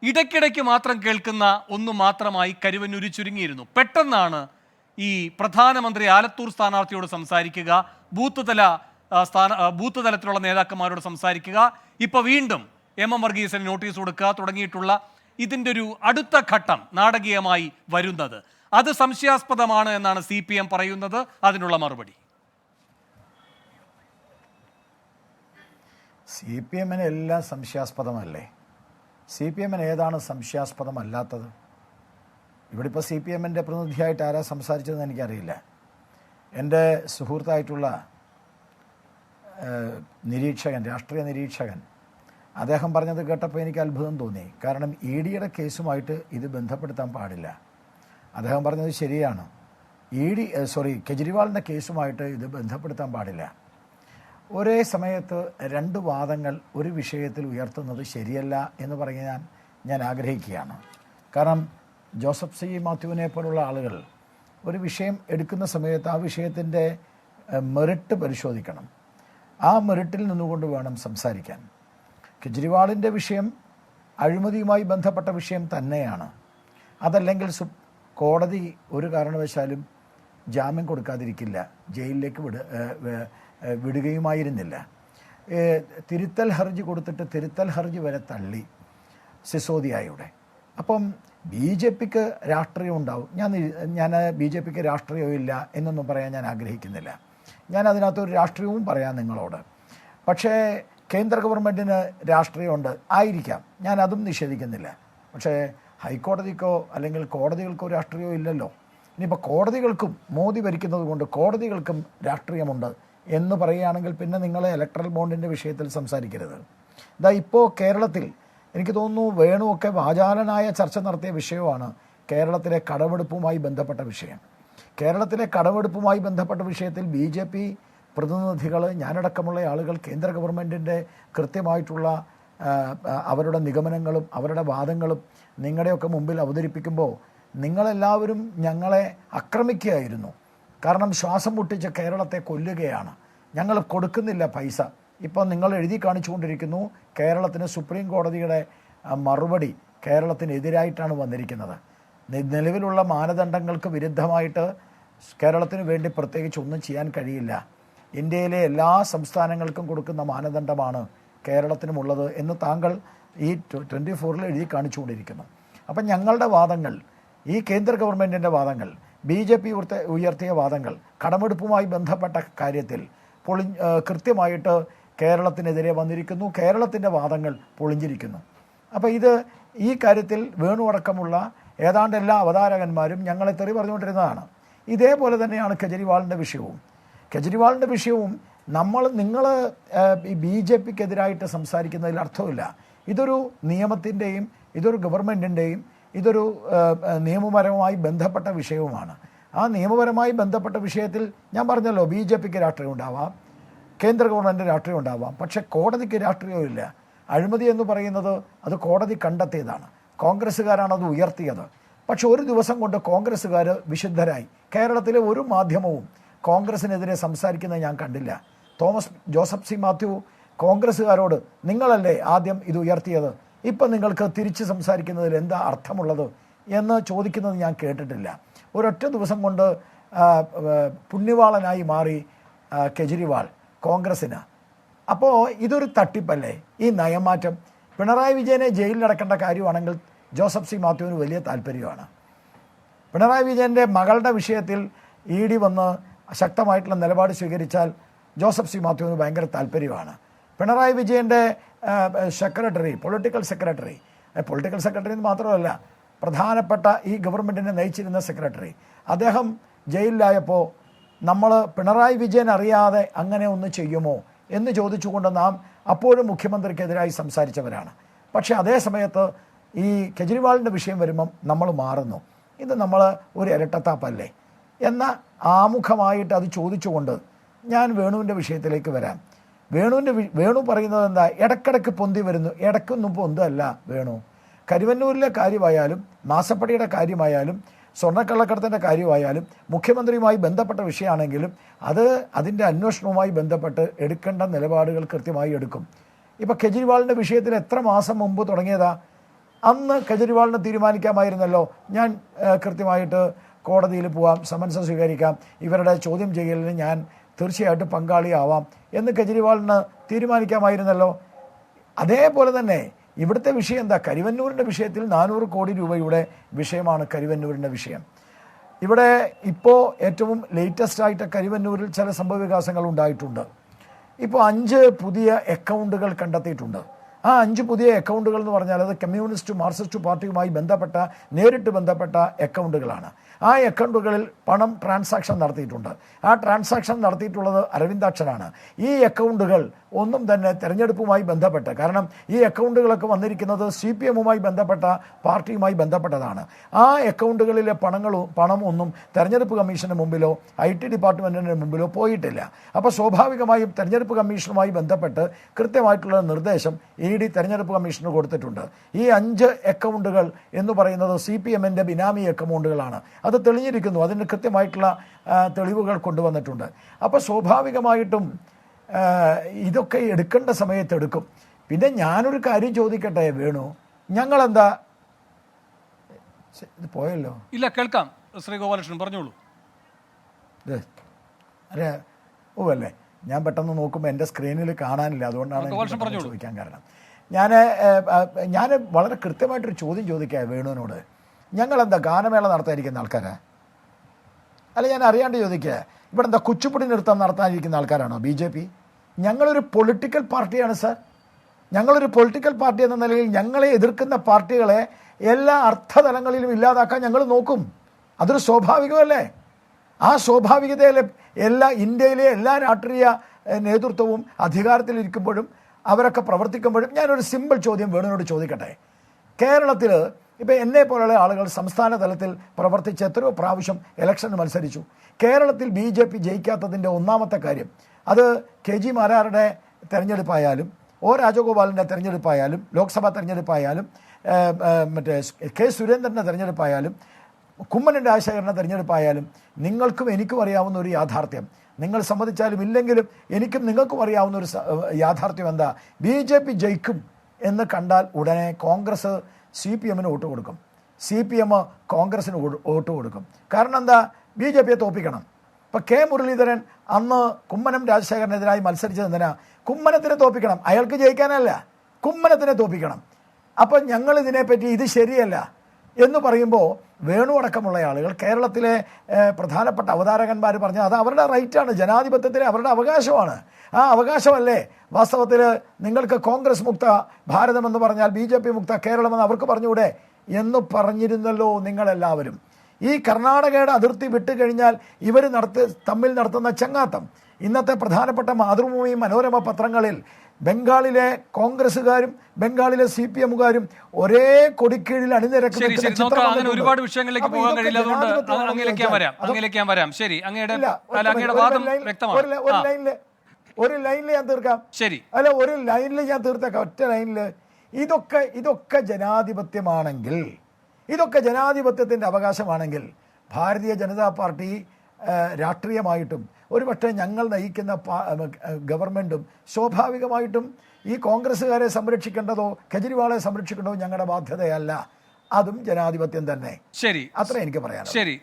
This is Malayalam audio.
ഇടയ്ക്കിടയ്ക്ക് മാത്രം കേൾക്കുന്ന ഒന്ന് മാത്രമായി കരുവന്നൂർ ചുരുങ്ങിയിരുന്നു. പെട്ടെന്നാണ് ഈ പ്രധാനമന്ത്രി ആലത്തൂർ സ്ഥാനാർത്ഥിയോട് സംസാരിക്കുക, ബൂത്ത് തലത്തിലുള്ള നേതാക്കന്മാരോട് സംസാരിക്കുക, ഇപ്പോൾ വീണ്ടും എം വർഗീസിന് നോട്ടീസ് കൊടുക്കുക തുടങ്ങിയിട്ടുള്ള ഇതിൻ്റെ ഒരു അടുത്ത ഘട്ടം നാടകീയമായി വരുന്നത്. അത് സംശയാസ്പദമാണ് എന്നാണ് CPM പറയുന്നത്. അതിനുള്ള മറുപടി CPM എല്ലാം സംശയാസ്പദമല്ലേ? CPM ഏതാണ് സംശയാസ്പദമല്ലാത്തത്? ഇവിടെ ഇപ്പോൾ CPM പ്രതിനിധിയായിട്ട് ആരാ സംസാരിച്ചതെന്ന് എനിക്കറിയില്ല. എൻ്റെ സുഹൃത്തായിട്ടുള്ള നിരീക്ഷകൻ, രാഷ്ട്രീയ നിരീക്ഷകൻ, അദ്ദേഹം പറഞ്ഞത് കേട്ടപ്പോൾ എനിക്ക് അത്ഭുതം തോന്നി. കാരണം EDയുടെ കേസുമായിട്ട് ഇത് ബന്ധപ്പെടുത്താൻ പാടില്ല. അദ്ദേഹം പറഞ്ഞത് ശരിയാണ്. കെജ്രിവാളിൻ്റെ കേസുമായിട്ട് ഇത് ബന്ധപ്പെടുത്താൻ പാടില്ല. ഒരേ സമയത്ത് രണ്ട് വാദങ്ങൾ ഒരു വിഷയത്തിൽ ഉയർത്തുന്നത് ശരിയല്ല എന്ന് പറയാൻ ഞാൻ ആഗ്രഹിക്കുകയാണ്. കാരണം ജോസഫ് സി മാത്യുവിനെ പോലുള്ള ആളുകൾ ഒരു വിഷയം എടുക്കുന്ന സമയത്ത് ആ വിഷയത്തിൻ്റെ മെറിറ്റ് പരിശോധിക്കണം. ആ മെറിറ്റിൽ നിന്നുകൊണ്ട് വേണം സംസാരിക്കാൻ. കെജ്രിവാളിൻ്റെ വിഷയം അഴിമതിയുമായി ബന്ധപ്പെട്ട വിഷയം തന്നെയാണ്. അതല്ലെങ്കിൽ കോടതി ഒരു കാരണവശാലും ജാമ്യം കൊടുക്കാതിരിക്കില്ല, ജയിലിലേക്ക് വിടുകയുമായിരുന്നില്ല. തിരുത്തൽ ഹർജി കൊടുത്തിട്ട് തിരുത്തൽ ഹർജി വരെ തള്ളി സിസോദിയയുടെ. അപ്പം BJPക്ക് രാഷ്ട്രീയം ഉണ്ടാവും. ഞാൻ BJPക്ക് രാഷ്ട്രീയമില്ല എന്നൊന്നും പറയാൻ ഞാൻ ആഗ്രഹിക്കുന്നില്ല. ഞാൻ അതിനകത്തൊരു രാഷ്ട്രീയവും പറയാം നിങ്ങളോട്. പക്ഷേ കേന്ദ്ര ഗവൺമെൻറ്റിന് രാഷ്ട്രീയമുണ്ട് ആയിരിക്കാം, ഞാൻ അതും നിഷേധിക്കുന്നില്ല. പക്ഷേ ഹൈക്കോടതിക്കോ അല്ലെങ്കിൽ കോടതികൾക്കോ രാഷ്ട്രീയമോ ഇല്ലല്ലോ. ഇനിയിപ്പോൾ കോടതികൾക്കും മോദി ഭരിക്കുന്നത് കൊണ്ട് കോടതികൾക്കും രാഷ്ട്രീയമുണ്ട് എന്ന് പറയുകയാണെങ്കിൽ പിന്നെ നിങ്ങൾ ഇലക്ട്രൽ ബോണ്ടിൻ്റെ വിഷയത്തിൽ സംസാരിക്കരുത്. ഇപ്പോൾ കേരളത്തിൽ എനിക്ക് തോന്നുന്നു വേണുവൊക്കെ വാചാലനായ ചർച്ച നടത്തിയ വിഷയമാണ് കേരളത്തിലെ കടമെടുപ്പുമായി ബന്ധപ്പെട്ട വിഷയം. കേരളത്തിലെ കടമെടുപ്പുമായി ബന്ധപ്പെട്ട വിഷയത്തിൽ BJP പ്രതിനിധികൾ, ഞാനടക്കമുള്ള ആളുകൾ കേന്ദ്ര ഗവൺമെൻറ്റിൻ്റെ കൃത്യമായിട്ടുള്ള അവരുടെ നിഗമനങ്ങളും അവരുടെ വാദങ്ങളും നിങ്ങളുടെയൊക്കെ മുമ്പിൽ അവതരിപ്പിക്കുമ്പോൾ നിങ്ങളെല്ലാവരും ഞങ്ങളെ ആക്രമിക്കുകയായിരുന്നു. കാരണം ശ്വാസം മുട്ടിച്ച് കേരളത്തെ കൊല്ലുകയാണ്, ഞങ്ങൾ കൊടുക്കുന്നില്ല പൈസ. ഇപ്പോൾ നിങ്ങൾ എഴുതി കാണിച്ചുകൊണ്ടിരിക്കുന്നു കേരളത്തിന് സുപ്രീം കോടതിയുടെ മറുപടി കേരളത്തിനെതിരായിട്ടാണ് വന്നിരിക്കുന്നത്. നിലവിലുള്ള മാനദണ്ഡങ്ങൾക്ക് വിരുദ്ധമായിട്ട് കേരളത്തിന് വേണ്ടി പ്രത്യേകിച്ച് ഒന്നും ചെയ്യാൻ കഴിയില്ല. ഇന്ത്യയിലെ എല്ലാ സംസ്ഥാനങ്ങൾക്കും കൊടുക്കുന്ന മാനദണ്ഡമാണ് കേരളത്തിനുമുള്ളത് എന്ന് താങ്കൾ ഈ 24 എഴുതി കാണിച്ചുകൊണ്ടിരിക്കുന്നു. അപ്പം ഞങ്ങളുടെ വാദങ്ങൾ, ഈ കേന്ദ്ര ഗവൺമെൻറ്റിൻ്റെ വാദങ്ങൾ, BJP ഉയർത്തിയ വാദങ്ങൾ കടമെടുപ്പുമായി ബന്ധപ്പെട്ട കാര്യത്തിൽ കൃത്യമായിട്ട് കേരളത്തിനെതിരെ വന്നിരിക്കുന്നു. കേരളത്തിൻ്റെ വാദങ്ങൾ പൊളിഞ്ഞിരിക്കുന്നു. അപ്പോൾ ഈ കാര്യത്തിൽ വേണു അടക്കമുള്ള ഏതാണ്ട് എല്ലാ അവതാരകന്മാരും ഞങ്ങളെ തെറി പറഞ്ഞുകൊണ്ടിരുന്നതാണ്. ഇതേപോലെ തന്നെയാണ് കെജ്രിവാളിൻ്റെ വിഷയവും. നിങ്ങൾ BJPക്കെതിരായിട്ട് സംസാരിക്കുന്നതിൽ അർത്ഥമില്ല. ഇതൊരു നിയമത്തിൻ്റെയും ഇതൊരു ഗവൺമെൻറ്റിൻ്റെയും ഇതൊരു നിയമപരമായി ബന്ധപ്പെട്ട വിഷയവുമാണ്. ആ നിയമപരമായി ബന്ധപ്പെട്ട വിഷയത്തിൽ ഞാൻ പറഞ്ഞല്ലോ, BJPക്ക് രാഷ്ട്രീയം ഉണ്ടാവാം, കേന്ദ്ര ഗവൺമെൻറ് രാഷ്ട്രീയം ഉണ്ടാവാം, പക്ഷേ കോടതിക്ക് രാഷ്ട്രീയമില്ല. അഴിമതി എന്ന് പറയുന്നത് അത് കോടതി കണ്ടെത്തിയതാണ്, കോൺഗ്രസ്സുകാരാണ് അത് ഉയർത്തിയത്. പക്ഷെ ഒരു ദിവസം കൊണ്ട് കോൺഗ്രസ്സുകാർ വിശുദ്ധരായി. കേരളത്തിലെ ഒരു മാധ്യമവും കോൺഗ്രസിനെതിരെ സംസാരിക്കുന്നത് ഞാൻ കണ്ടില്ല. ജോസഫ് സി മാത്യു കോൺഗ്രസ്സുകാരോട് നിങ്ങളല്ലേ ആദ്യം ഇത് ഉയർത്തിയത്, ഇപ്പം നിങ്ങൾക്ക് തിരിച്ച് സംസാരിക്കുന്നതിൽ എന്താ അർത്ഥമുള്ളത് എന്ന് ചോദിക്കുന്നത് ഞാൻ കേട്ടിട്ടില്ല. ഒരൊറ്റ ദിവസം കൊണ്ട് പുണ്യവാളനായി മാറി കെജ്രിവാൾ കോൺഗ്രസ്സിന്. അപ്പോൾ ഇതൊരു തട്ടിപ്പല്ലേ ഈ നയമാറ്റം? പിണറായി വിജയനെ ജയിലിലടക്കേണ്ട കാര്യമാണെങ്കിൽ ജോസഫ് സി മാത്യുവിന് വലിയ താല്പര്യമാണ്. പിണറായി വിജയൻ്റെ മകളുടെ വിഷയത്തിൽ ED വന്ന് ശക്തമായിട്ടുള്ള നിലപാട് സ്വീകരിച്ചാൽ ജോസഫ് സി മാത്യുവിന് ഭയങ്കര താല്പര്യമാണ്. പിണറായി വിജയൻ്റെ പൊളിറ്റിക്കൽ സെക്രട്ടറി എന്ന് മാത്രമല്ല, പ്രധാനപ്പെട്ട ഈ ഗവൺമെൻറ്റിനെ നയിച്ചിരുന്ന സെക്രട്ടറി, അദ്ദേഹം ജയിലിലായപ്പോൾ നമ്മൾ പിണറായി വിജയൻ അറിയാതെ അങ്ങനെ ഒന്ന് ചെയ്യുമോ എന്ന് ചോദിച്ചുകൊണ്ട് നാം അപ്പോഴും മുഖ്യമന്ത്രിക്കെതിരായി സംസാരിച്ചവരാണ്. പക്ഷേ അതേ സമയത്ത് ഈ കെജ്രിവാളിൻ്റെ വിഷയം വരുമ്പം നമ്മൾ മാറുന്നു. ഇത് നമ്മൾ ഒരു ഇരട്ടത്താപ്പല്ലേ എന്ന ആമുഖമായിട്ട് അത് ചോദിച്ചുകൊണ്ട് ഞാൻ വേണുവിൻ്റെ വിഷയത്തിലേക്ക് വരാം. വേണു പറയുന്നത് എന്താ? ഇടക്കിടക്ക് പൊന്തി വരുന്നു. ഇടയ്ക്കൊന്നും പൊന്തല്ല വേണു. കരുവന്നൂരിലെ കാര്യമായാലും മാസപ്പടിയുടെ കാര്യമായാലും സ്വർണ്ണക്കള്ളക്കടത്തിൻ്റെ കാര്യമായാലും മുഖ്യമന്ത്രിയുമായി ബന്ധപ്പെട്ട വിഷയമാണെങ്കിലും അതിൻ്റെ അന്വേഷണവുമായി ബന്ധപ്പെട്ട് എടുക്കേണ്ട നിലപാടുകൾ കൃത്യമായി എടുക്കും. ഇപ്പോൾ കെജ്രിവാളിൻ്റെ വിഷയത്തിൽ എത്ര മാസം മുമ്പ് തുടങ്ങിയതാ? അന്ന് കെജ്രിവാളിന് തീരുമാനിക്കാമായിരുന്നല്ലോ, ഞാൻ കൃത്യമായിട്ട് കോടതിയിൽ പോവാം, സമൻസ് സ്വീകരിക്കാം, ഇവരുടെ ചോദ്യം ചെയ്യലിന് ഞാൻ തീർച്ചയായിട്ടും പങ്കാളിയാവാം എന്ന് കെജ്രിവാളിന് തീരുമാനിക്കാമായിരുന്നല്ലോ. അതേപോലെ തന്നെ ഇവിടുത്തെ വിഷയം എന്താ? കരിവന്നൂരിൻ്റെ വിഷയത്തിൽ 400 കോടി രൂപയുടെ വിഷയമാണ് കരിവന്നൂരിൻ്റെ വിഷയം. ഇവിടെ ഇപ്പോൾ ഏറ്റവും ലേറ്റസ്റ്റ് ആയിട്ട് കരിവന്നൂരിൽ ചില സംഭവവികാസങ്ങൾ ഉണ്ടായിട്ടുണ്ട്. ഇപ്പോൾ 5 പുതിയ അക്കൗണ്ടുകൾ കണ്ടെത്തിയിട്ടുണ്ട്. ആ 5 പുതിയ അക്കൗണ്ടുകൾ എന്ന് പറഞ്ഞാൽ അത് കമ്മ്യൂണിസ്റ്റ് മാർക്സിസ്റ്റ് പാർട്ടിയുമായി നേരിട്ട് ബന്ധപ്പെട്ട അക്കൗണ്ടുകളാണ്. ആ അക്കൗണ്ടുകളിൽ പണം ട്രാൻസാക്ഷൻ നടത്തിയിട്ടുണ്ട്. ആ ട്രാൻസാക്ഷൻ നടത്തിയിട്ടുള്ളത് അരവിന്ദാക്ഷനാണ്. ഈ അക്കൗണ്ടുകൾ ഒന്നും തന്നെ തെരഞ്ഞെടുപ്പുമായി ബന്ധപ്പെട്ട്, കാരണം ഈ അക്കൗണ്ടുകളൊക്കെ വന്നിരിക്കുന്നത് CPM-ഉമായി ബന്ധപ്പെട്ട പാർട്ടിയുമായി ബന്ധപ്പെട്ടതാണ്. ആ അക്കൗണ്ടുകളിലെ പണമൊന്നും തെരഞ്ഞെടുപ്പ് കമ്മീഷന് മുമ്പിലോ IT ഡിപ്പാർട്ട്മെൻറ്റിന് മുമ്പിലോ പോയിട്ടില്ല. അപ്പോൾ സ്വാഭാവികമായും തെരഞ്ഞെടുപ്പ് കമ്മീഷനുമായി ബന്ധപ്പെട്ട് കൃത്യമായിട്ടുള്ള നിർദ്ദേശം ED തെരഞ്ഞെടുപ്പ് കമ്മീഷന് കൊടുത്തിട്ടുണ്ട്. ഈ 5 അക്കൗണ്ടുകൾ എന്ന് പറയുന്നത് CPM-ൻ്റെ ബിനാമി അക്കൗണ്ടുകളാണ്. അത് തെളിഞ്ഞിരിക്കുന്നു. അതിന് കൃത്യമായിട്ടുള്ള തെളിവുകൾ കൊണ്ടുവന്നിട്ടുണ്ട്. അപ്പോൾ സ്വാഭാവികമായിട്ടും ഇതൊക്കെ എടുക്കേണ്ട സമയത്ത് എടുക്കും. പിന്നെ ഞാനൊരു കാര്യം ചോദിക്കട്ടെ വേണു, ഞങ്ങളെന്താ ഇത് പോയല്ലോ? ഇല്ല, കേൾക്കാം ശ്രീ ഗോപാലകൃഷ്ണൻ, പറഞ്ഞോളൂ. അല്ലേ അല്ലേ ഞാൻ പെട്ടെന്ന് നോക്കുമ്പോൾ എൻ്റെ സ്ക്രീനിൽ കാണാനില്ല, അതുകൊണ്ടാണ് ചോദിക്കാൻ കാരണം. ഞാൻ വളരെ കൃത്യമായിട്ടൊരു ചോദ്യം ചോദിക്കാം വേണുവിനോട്. ഞങ്ങളെന്താ ഗാനമേള നടത്താനിരിക്കുന്ന ആൾക്കാരാ? അല്ല, ഞാൻ അറിയാണ്ട് ചോദിക്കുക, ഇവിടെ എന്താ കുച്ചിപ്പുടി നൃത്തം നടത്താനിരിക്കുന്ന ആൾക്കാരാണോ BJP? ഞങ്ങളൊരു പൊളിറ്റിക്കൽ പാർട്ടിയാണ് സാർ. ഞങ്ങളൊരു പൊളിറ്റിക്കൽ പാർട്ടി എന്ന നിലയിൽ ഞങ്ങളെ എതിർക്കുന്ന പാർട്ടികളെ എല്ലാ അർത്ഥതലങ്ങളിലും ഇല്ലാതാക്കാൻ ഞങ്ങൾ നോക്കും. അതൊരു സ്വാഭാവികമല്ലേ? ആ സ്വാഭാവികതയിലെ ഇന്ത്യയിലെ എല്ലാ രാഷ്ട്രീയ നേതൃത്വവും അധികാരത്തിലിരിക്കുമ്പോഴും അവരൊക്കെ പ്രവർത്തിക്കുമ്പോഴും ഞാനൊരു സിമ്പിൾ ചോദ്യം വേണുവിനോട് ചോദിക്കട്ടെ. കേരളത്തിൽ ഇപ്പോൾ എന്നെ പോലുള്ള ആളുകൾ സംസ്ഥാന തലത്തിൽ പ്രവർത്തിച്ച് എത്രയോ പ്രാവശ്യം ഇലക്ഷന് മത്സരിച്ചു. കേരളത്തിൽ BJP ജയിക്കാത്തതിൻ്റെ ഒന്നാമത്തെ കാര്യം അത് KG മാരാരുടെ തെരഞ്ഞെടുപ്പായാലും രാജഗോപാലിൻ്റെ തെരഞ്ഞെടുപ്പായാലും ലോക്സഭാ തെരഞ്ഞെടുപ്പായാലും മറ്റേ K സുരേന്ദ്രൻ്റെ തെരഞ്ഞെടുപ്പായാലും കുമ്മനം രാജശേഖരൻ്റെ തെരഞ്ഞെടുപ്പായാലും നിങ്ങൾക്കും എനിക്കും അറിയാവുന്ന ഒരു യാഥാർത്ഥ്യം, നിങ്ങൾ സമ്മതിച്ചാലും ഇല്ലെങ്കിലും എനിക്കും നിങ്ങൾക്കും അറിയാവുന്ന ഒരു യാഥാർത്ഥ്യം എന്താ? BJP ജയിക്കും എന്ന് കണ്ടാൽ ഉടനെ കോൺഗ്രസ് CPM-ന് വോട്ട് കൊടുക്കും, CPM കോൺഗ്രസിന് വോട്ട് കൊടുക്കും. കാരണം എന്താ? BJP-യെ തോൽപ്പിക്കണം. ഇപ്പം K മുരളീധരൻ അന്ന് കുമ്മനം രാജശേഖരനെതിരായി മത്സരിച്ചത് എന്തിനാ? കുമ്മനത്തിനെ തോൽപ്പിക്കണം. അയാൾക്ക് ജയിക്കാനല്ല, കുമ്മനത്തിനെ തോൽപ്പിക്കണം. അപ്പം ഞങ്ങൾ ഇതിനെപ്പറ്റി ഇത് ശരിയല്ല എന്ന് പറയുമ്പോൾ വേണു അടക്കമുള്ള ആളുകൾ, കേരളത്തിലെ പ്രധാനപ്പെട്ട അവതാരകന്മാർ പറഞ്ഞാൽ അത് അവരുടെ റൈറ്റാണ്, ജനാധിപത്യത്തിലെ അവരുടെ അവകാശമാണ്. ആ അവകാശമല്ലേ വാസ്തവത്തിൽ നിങ്ങൾക്ക് കോൺഗ്രസ് മുക്ത ഭാരതമെന്ന് പറഞ്ഞാൽ BJP മുക്ത കേരളമെന്ന് അവർക്ക് പറഞ്ഞുകൂടെ എന്ന് പറഞ്ഞിരുന്നല്ലോ നിങ്ങളെല്ലാവരും. ഈ കർണാടകയുടെ അതിർത്തി വിട്ടുകഴിഞ്ഞാൽ ഇവർ തമ്മിൽ നടത്തുന്ന ചങ്ങാത്തം ഇന്നത്തെ പ്രധാനപ്പെട്ട മാതൃഭൂമി മനോരമ പത്രങ്ങളിൽ ബംഗാളിലെ കോൺഗ്രസ്സുകാരും ബംഗാളിലെ CPM-കാരും ഒരേ കൊടിക്കീഴിൽ അങ്ങനെ ഒരുപാട് വിഷയങ്ങളിലേക്ക് പോകാൻ കഴിയില്ല, അതുകൊണ്ട് അങ്ങയിലേക്ക് വരാം. ശരി, അങ്ങയുടെ വാദം വ്യക്തമാണ്. ഒരു ലൈനിൽ ഞാൻ തീർക്കാം. ശരി, അല്ല, ഒരു ലൈനിൽ ഞാൻ തീർത്തേക്കാം, ഒറ്റ ലൈനിൽ. ഇതൊക്കെ ജനാധിപത്യമാണെങ്കിൽ, ഇതൊക്കെ ജനാധിപത്യത്തിൻ്റെ അവകാശമാണെങ്കിൽ ഭാരതീയ ജനതാ പാർട്ടി രാഷ്ട്രീയമായിട്ടും ഒരുപക്ഷെ ഞങ്ങൾ നയിക്കുന്ന ഗവൺമെൻറ്റും സ്വാഭാവികമായിട്ടും ഈ കോൺഗ്രസ്സുകാരെ സംരക്ഷിക്കേണ്ടതോ കെജ്രിവാളെ സംരക്ഷിക്കേണ്ടതോ ഞങ്ങളുടെ ബാധ്യതയല്ല. അതും ജനാധിപത്യം തന്നെ. ശരി, അത്ര എനിക്ക് പറയാം. ശരി.